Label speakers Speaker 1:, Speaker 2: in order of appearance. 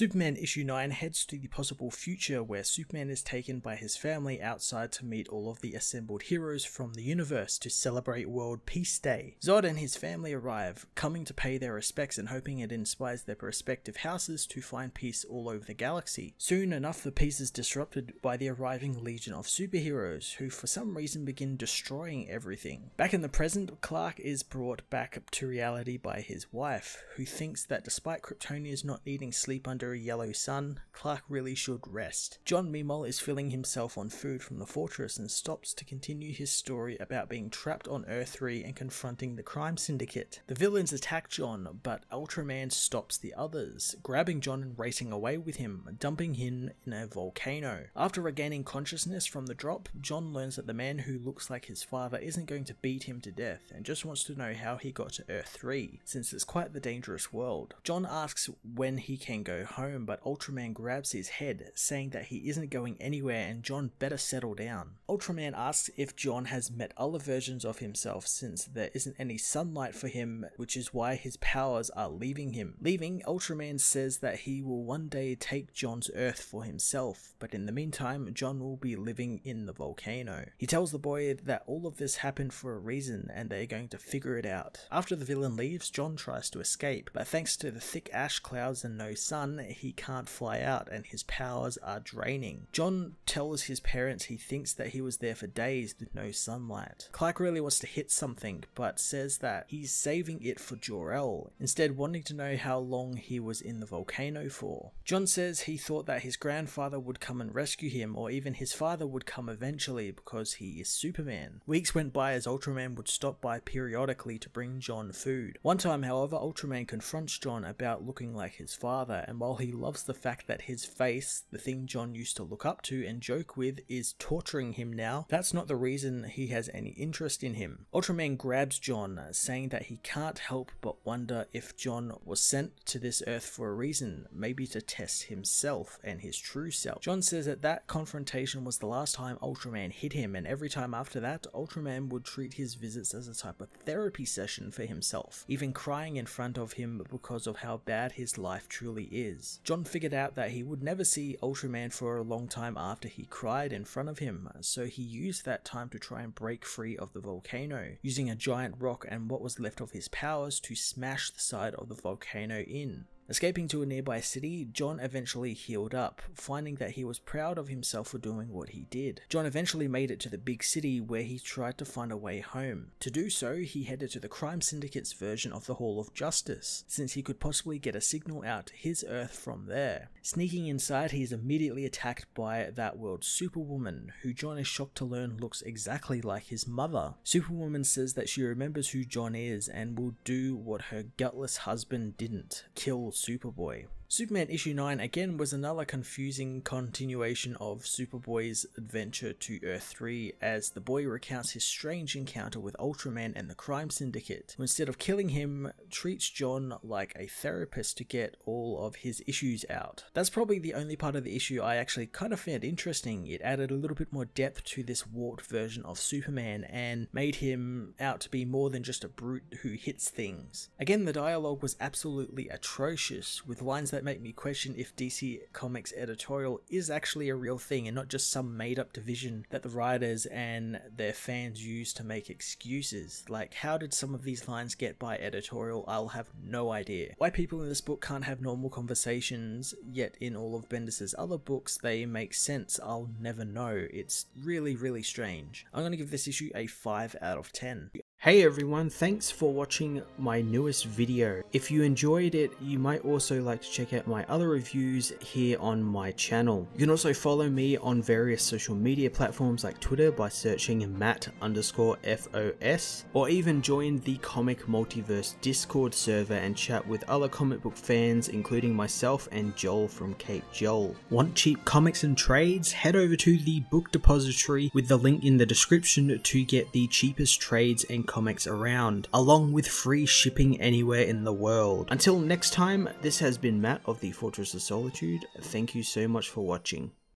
Speaker 1: Superman issue 9 heads to the possible future where Superman is taken by his family outside to meet all of the assembled heroes from the universe to celebrate World Peace Day. Zod and his family arrive, coming to pay their respects and hoping it inspires their respective houses to find peace all over the galaxy. Soon enough, the peace is disrupted by the arriving legion of superheroes, who for some reason begin destroying everything. Back in the present, Clark is brought back to reality by his wife, who thinks that despite Kryptonians not needing sleep under a yellow sun, Clark really should rest. John meanwhile is filling himself on food from the fortress and stops to continue his story about being trapped on Earth 3 and confronting the crime syndicate. The villains attack John, but Ultraman stops the others, grabbing John and racing away with him, dumping him in a volcano. After regaining consciousness from the drop, John learns that the man who looks like his father isn't going to beat him to death and just wants to know how he got to Earth 3, since it's quite the dangerous world. John asks when he can go home, but Ultraman grabs his head, saying that he isn't going anywhere and John better settle down. Ultraman asks if John has met other versions of himself, since there isn't any sunlight for him, which is why his powers are leaving him. Leaving, Ultraman says that he will one day take John's Earth for himself, but in the meantime, John will be living in the volcano. He tells the boy that all of this happened for a reason and they're going to figure it out. After the villain leaves, John tries to escape, but thanks to the thick ash clouds and no sun, he can't fly out and his powers are draining. John tells his parents he thinks that he was there for days with no sunlight. Clark really wants to hit something, but says that he's saving it for Jor-El, instead wanting to know how long he was in the volcano for. John says he thought that his grandfather would come and rescue him, or even his father would come eventually because he is Superman. Weeks went by as Ultraman would stop by periodically to bring John food. One time, however, Ultraman confronts John about looking like his father, and while he loves the fact that his face, the thing John used to look up to and joke with, is torturing him now, that's not the reason he has any interest in him. Ultraman grabs John, saying that he can't help but wonder if John was sent to this Earth for a reason, maybe to test himself and his true self. John says that that confrontation was the last time Ultraman hit him, and every time after that, Ultraman would treat his visits as a type of therapy session for himself, even crying in front of him because of how bad his life truly is. John figured out that he would never see Ultraman for a long time after he cried in front of him, so he used that time to try and break free of the volcano, using a giant rock and what was left of his powers to smash the side of the volcano in. Escaping to a nearby city, John eventually healed up, finding that he was proud of himself for doing what he did. John eventually made it to the big city where he tried to find a way home. To do so, he headed to the crime syndicate's version of the Hall of Justice, since he could possibly get a signal out to his Earth from there. Sneaking inside, he is immediately attacked by that world's Superwoman, who John is shocked to learn looks exactly like his mother. Superwoman says that she remembers who John is and will do what her gutless husband didn't, kill Superboy. Superman issue 9 again was another confusing continuation of Superboy's adventure to Earth 3, as the boy recounts his strange encounter with Ultraman and the crime syndicate, who instead of killing him, treats John like a therapist to get all of his issues out. That's probably the only part of the issue I actually kind of found interesting. It added a little bit more depth to this warped version of Superman and made him out to be more than just a brute who hits things. Again, the dialogue was absolutely atrocious, with lines that make me question if DC Comics editorial is actually a real thing and not just some made-up division that the writers and their fans use to make excuses. Like, how did some of these lines get by editorial? I'll have no idea. Why people in this book can't have normal conversations, yet in all of Bendis' other books they make sense, I'll never know. It's really strange. I'm gonna give this issue a 5 out of 10. Hey everyone, thanks for watching my newest video. If you enjoyed it, you might also like to check out my other reviews here on my channel. You can also follow me on various social media platforms like Twitter by searching Matt_FOS, or even join the Comic Multiverse Discord server and chat with other comic book fans, including myself and Joel from Cape Joel. Want cheap comics and trades? Head over to the book depository with the link in the description to get the cheapest trades and comics around, along with free shipping anywhere in the world. Until next time, this has been Matt of the Fortress of Solitude. Thank you so much for watching.